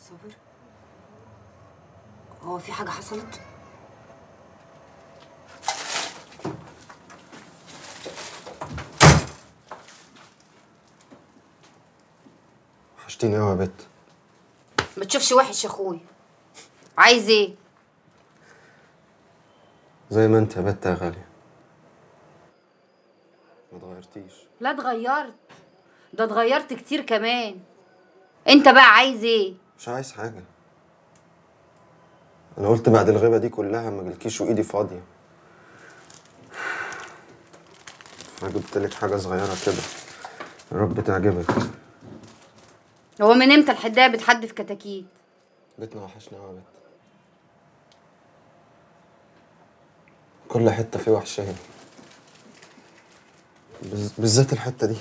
صابر، هو في حاجة حصلت؟ وحشتيني قوي يا بت. ما تشوفش وحش يا اخويا. عايز ايه؟ زي ما انت يا بت يا غالية، ما اتغيرتيش. لا اتغيرت، ده اتغيرت كتير كمان. انت بقى عايز ايه؟ مش عايز حاجة. انا قلت بعد الغيبة دي كلها ما اجيلكيش وايدي فاضية، فجبت لك حاجة صغيرة كده يا رب تعجبك. هو من امتى الحدايه بتحدف كتاكيت؟ بيتنا وحشنا قوي يا بت، كل حتة فيه وحشاني، بالذات الحتة دي.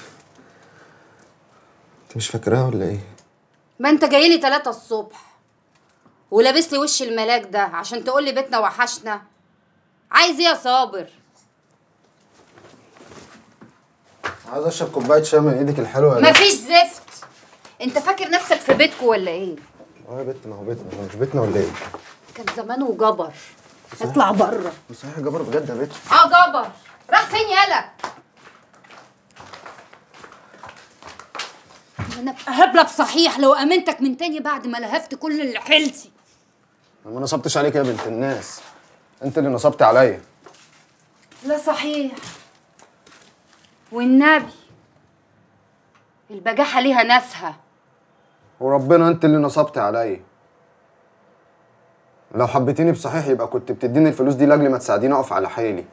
انت مش فاكراها ولا ايه؟ ما انت جايلي 3 الصبح ولابس لي وش الملاك ده عشان تقول لي بيتنا وحشنا. عايز ايه يا صابر؟ عايز اشرب كوباية شاي من ايدك الحلوة دي. مفيش زفت. انت فاكر نفسك في بيتكو ولا ايه؟ اه يا بت، ما هو بيتنا، هو مش بيتنا ولا ايه؟ كان زمانه جبر. اطلع بره. صحيح جبر بجد يا بت. جبر. راح فين يالا؟ انا ابقى هبله بصحيح لو امنتك من تاني بعد ما لهفت كل اللي حيلتي. انا ما نصبتش عليك يا بنت الناس، انت اللي نصبت عليا. لا صحيح، والنبي البجاحه ليها ناسها. وربنا انت اللي نصبت عليا. لو حبيتيني بصحيح يبقى كنت بتديني الفلوس دي لاجل ما تساعديني اقف على حيلي،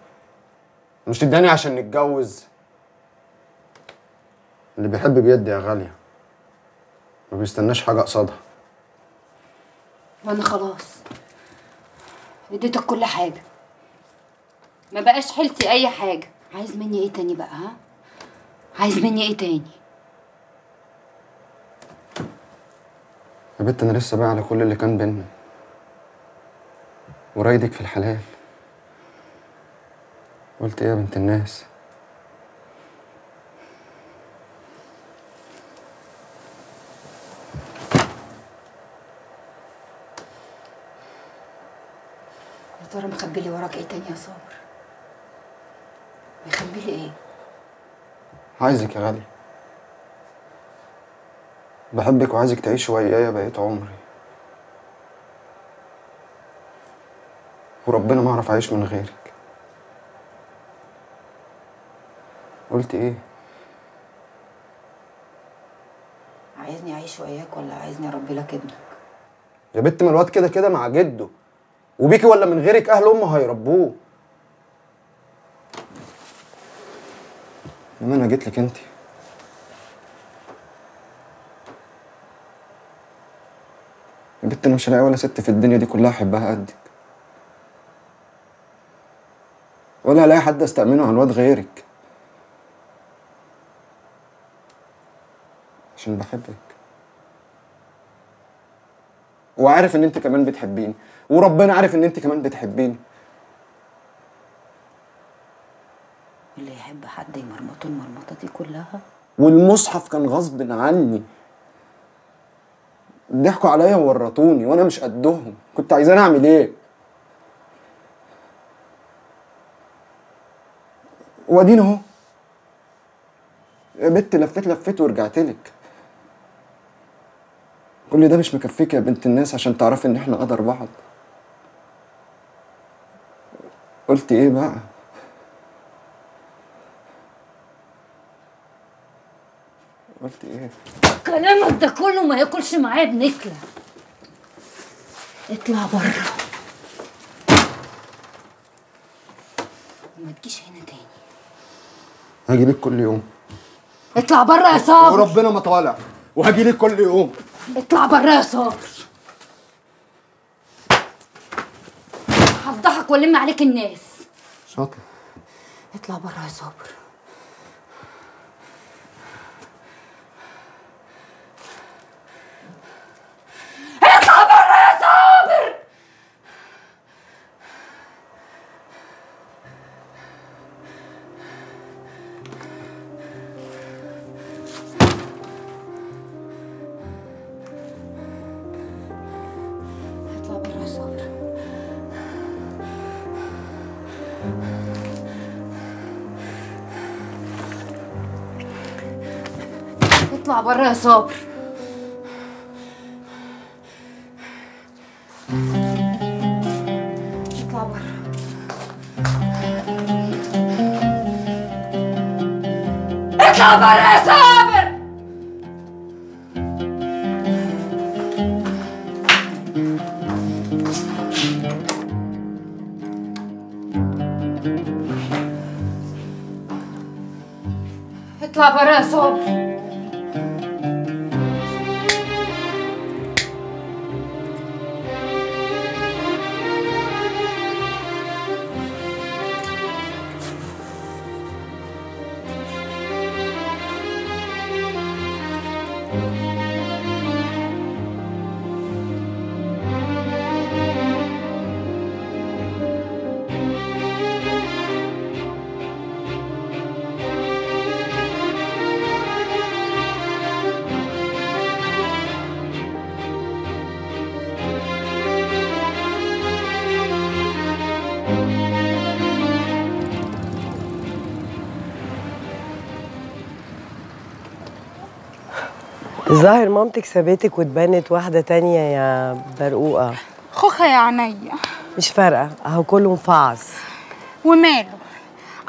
مش تداني عشان نتجوز. اللي بيحب بيد يا غالية، ما بيستناش حاجة قصادها. وانا خلاص اديتك كل حاجه، ما بقاش حيلتي اي حاجه. عايز مني ايه تاني بقى؟ ها، عايز مني ايه تاني؟ يا بنت انا لسه بقى على كل اللي كان بينا ورايدك في الحلال. قلت ايه يا بنت الناس؟ يا ترى مخبي لي وراك ايه تاني يا صابر؟ مخبي لي ايه؟ عايزك يا غالية، بحبك وعايزك تعيش ويايا بقيت عمري، وربنا ما اعرف اعيش من غيرك. قلت ايه؟ عايزني اعيش وياك ولا عايزني اربي لك ابنك؟ يا بنت ما الواد كده كده مع جده، وبيكي ولا من غيرك اهل امه هيربوه. انما انا جيت لك انت، يا بنت انا مش هلاقي ولا ست في الدنيا دي كلها احبها قدك، ولا هلاقي حد استأمنه عن واد غيرك، عشان بحبك وعارف ان انت كمان بتحبيني، وربنا عارف ان انت كمان بتحبيني. واللي يحب حد يمرمطه المرمطه دي كلها. والمصحف كان غصب عني، ضحكوا عليا وورطوني وانا مش قدهم، كنت عايزاني اعمل ايه؟ وادينا اهو يا بنت، لفيت لفيت ورجعت لك. كل ده مش مكفيك يا بنت الناس عشان تعرفي ان احنا قدر بعض. قلت ايه بقى؟ قلت ايه؟ كلامك ده كله ما ياكلش معايا بنكله. اطلع بره وما تجيش هنا تاني. هاجيلك كل يوم. اطلع بره يا صابر. وربنا ما طالع، وهاجيلك كل يوم. اطلع بره يا صابر، هفضحك والم عليك الناس. شاطر. اطلع بره يا صابر. اطلع بره يا صابر. بره يا صابر. اطلع بره يا صابر. اطلع بره. اطلع بره يا صابر. اطلع بره يا صابر. الظاهر مامتك سابتك واتبنت واحدة تانية يا برقوقة. خوخة يا عينيا. مش فارقة، اهو كله مفعص. وماله؟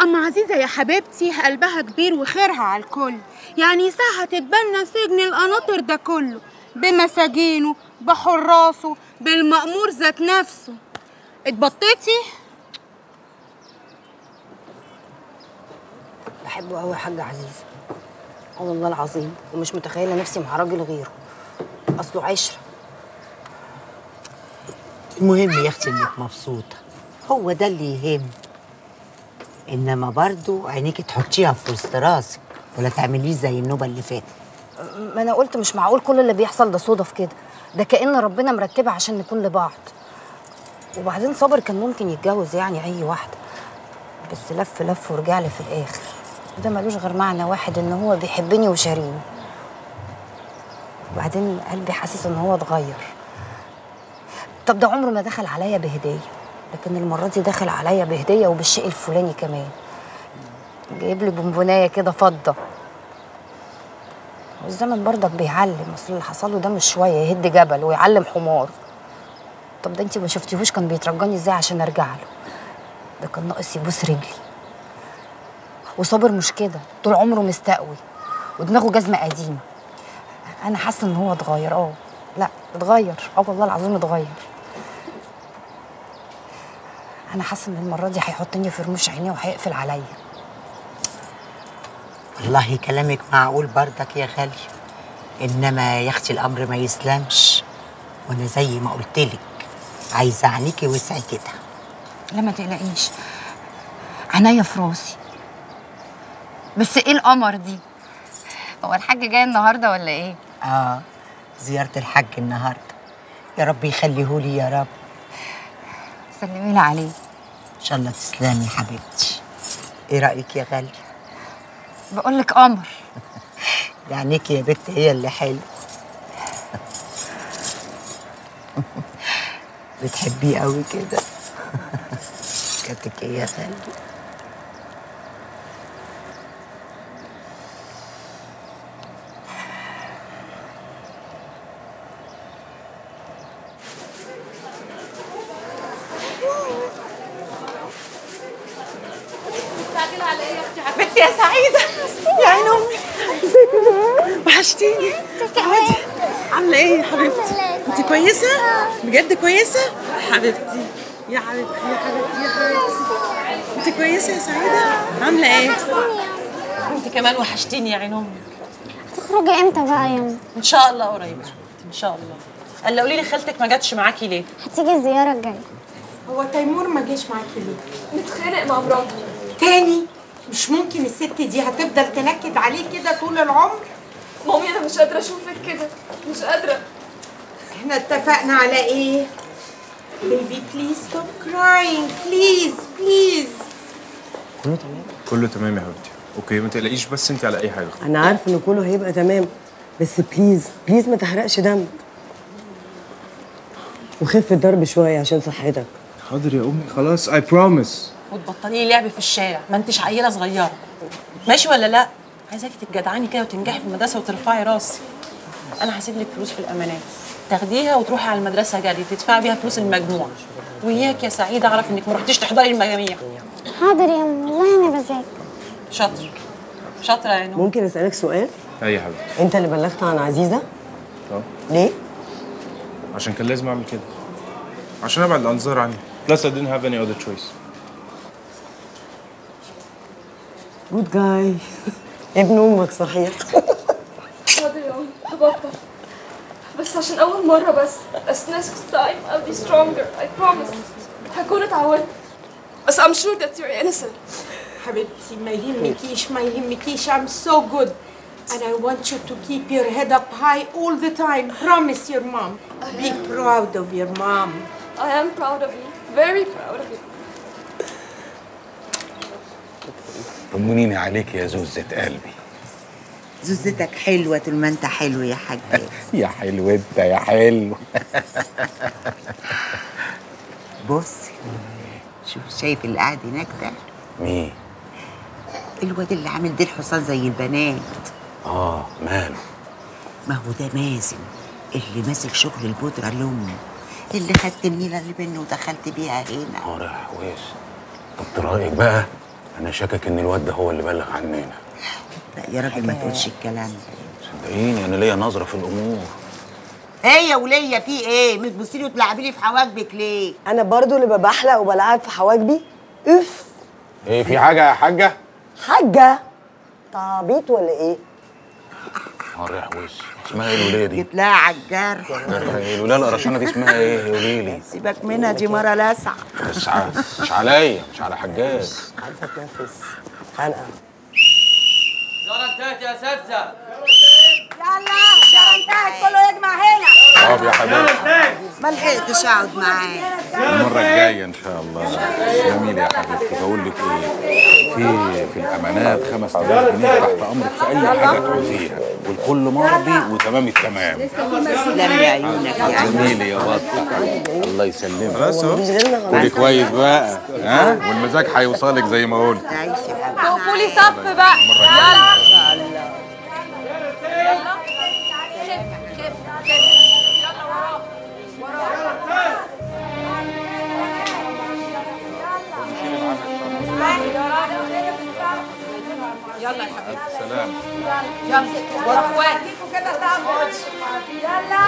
أما عزيزة يا حبيبتي قلبها كبير وخيرها على الكل، يعني ساعة تتبنى سجن القناطر ده كله بمساجينه بحراسه بالمأمور ذات نفسه. اتبطيتي؟ بحبه قوي يا حاجة عزيزة، والله العظيم، ومش متخيلة نفسي مع راجل غيره، أصله عشرة. المهم يا اختي انك مبسوطه، هو ده اللي يهم. انما برضو عينيكي تحطيها في وسط راسك ولا تعمليه زي النوبه اللي فاتت. ما أنا قلت مش معقول كل اللي بيحصل ده صدف كده، ده كأن ربنا مرتبها عشان نكون لبعض. وبعدين صابر كان ممكن يتجوز يعني أي واحدة، بس لف لف ورجع لي في الآخر. ده ملوش غير معنى واحد، إن هو بيحبني وشاريني. وبعدين قلبي حاسس إن هو اتغير. طب ده عمره ما دخل عليا بهدية، لكن المرة دي دخل عليا بهدية وبالشيء الفلاني كمان. جايب لي بونبونايه كده فضة. والزمن برضك بيعلم، اصل اللي حصل له ده مش شوية يهد جبل ويعلم حمار. طب ده انت ما شفتيهوش كان بيترجاني ازاي عشان ارجع له؟ ده كان ناقص يبوس رجلي. وصابر مش كده، طول عمره مستقوي ودماغه جزمة قديمة. انا حاسه ان هو اتغير. لا اتغير، والله العظيم اتغير. انا حاسه ان المره دي هيحطني في رموش عينيه وهيقفل عليا. والله كلامك معقول برضك يا غاليه، انما يا اختي الامر ما يسلمش، وانا زي ما قلت لك عايزه عينيكي وسعي كده. لا ما تقلقيش، عينيا في راسي. بس ايه القمر دي؟ هو الحاج جاي النهارده ولا ايه؟ زياره الحاج النهارده، يا رب يخليهولي يا رب. سلمي لي عليه. ان شاء الله تسلمي يا حبيبتي. ايه رايك يا غاليه؟ بقول لك قمر. عينيكي يا بت هي اللي حلو. بتحبيه قوي كده. كاتك ايه يا غاليه؟ بنتي يا سعيدة يا عين أمي، وحشتيني. اقعدي. عاملة إيه يا حبيبتي؟ أنت كويسة؟ بجد كويسة؟ حبيبتي يا حبيبتي يا حبيبتي يا حبيبتي. أنت كويسة يا سعيدة؟ عاملة إيه؟ أنت كمان وحشتيني يا عين أمي. هتخرجي إمتى بقى يا أمي؟ إن شاء الله قريب يا حبيبتي، إن شاء الله. قال قولي لي خالتك ما جاتش معاكي ليه؟ هتيجي الزيارة الجاية. هو تيمور ما جاش معاكي ليه؟ متخانق مع مراته تاني؟ مش ممكن الست دي هتفضل تنكد عليه كده طول العمر. مامي انا مش قادره اشوفك كده، مش قادره. احنا اتفقنا على ايه؟ بيبي بليز ستوب كراينج، بليز بليز. كله تمام؟ كله تمام يا حبيبتي. اوكي ما تقلقيش، بس انت على اي حاجه. انا عارفه ان كله هيبقى تمام، بس بليز بليز ما تحرقش دمك. وخف الضرب شويه عشان صحتك. حاضر يا امي خلاص I promise. وتبطلي لعب في الشارع، ما انتش عيله صغيره. ماشي ولا لا؟ عايزاكي تتجدعني كده وتنجحي في المدرسه وترفعي راسي. انا هسيب لك فلوس في الامانات تاخديها وتروحي على المدرسه جري تدفعي بيها فلوس المجموع. وياك يا سعيده اعرف انك ما رحتيش تحضري المجاميع. حاضر يا ماما، والله انا بذاكر. شاطره يا نور. ممكن اسالك سؤال؟ اي يا حبيبتي. انت اللي بلغت عن عزيزه؟ ليه؟ عشان كان لازم اعمل كده. عشان ابعد الانظار عني. Plus I didn't have any other choice. جود جاي. ابن امك صحيح. حاضر يا أمي هبطل، بس عشان أول مرة بس. As next time I'll be stronger, I promise. هكون اتعودت. بس I'm sure that you're innocent. حبيبتي ما يهمكيش ما يهمكيش. I'm so good and I want you to keep your head up high all the time. Promise your mom. Be proud of your mom. I am proud of you, very proud of you. طمنيني عليك يا زوزة قلبي. زوزتك حلوة طول ما انت حلو يا حاج. يا حلو انت يا حلو. بص شوف شايف اللي قاعد هناك ده؟ مين؟ الواد اللي عامل ديل حصان زي البنات. ماله؟ ما هو ده مازن اللي ماسك شغل البودرة لأمه، اللي خدت النيلة اللي بينه ودخلت بيها هنا. رايح ويش. طب رأيك بقى؟ أنا شاكك إن الواد ده هو اللي بلغ عننا. لا يا راجل ما تقولش الكلام ده. صدقيني أنا ليا نظرة في الأمور. ايه يا ولية في ايه؟ مش تبصي لي وتلعبي لي في حواجبك ليه؟ انا برضو اللي ببحلق وبلعب في حواجبي؟ اف. ايه في حاجة يا حاجة؟ حاجة؟ تعبيط ولا ايه؟ رايح ويش. اسمها ايه الولية دي؟ جيت لها على الجرح. الولية القرشانة دي اسمها ايه؟ قولي لي. سيبك منها دي مرة لاسعة. مش عليا، مش على حجاج. عارفة تنفس. خانقة. الزهرة انتهت يا اساتذة. يلا الزهرة انتهت، كله يجمع هنا. طب يا حبيبتي. ما لحقتش اقعد معاك. المرة الجاية إن شاء الله. جميل يا حبيبتي. بقول لك إيه؟ في الأمانات 5000 جنيه تحت أمرك في أي حاجة تعوزيها، والكل مرضي وتمام التمام. تسلم لي عيونك يا عيني. جميل يا بطة. الله يسلمك. خلاص اهو. قولي كويس بقى، ها؟ والمزاج هيوصلك زي ما قلت. وقفوا لي صف بقى. يلا يلا يا حبيبي. سلام. يلا ورا اخواتكم كده صف. يلا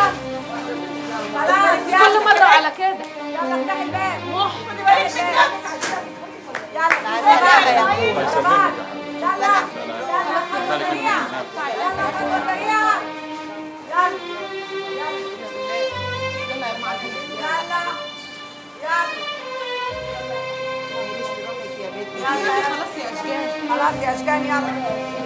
خلاص كل مره على كده. يلا افتح الباب. خلاص يا اشجان. خلاص يا اشجان يلا.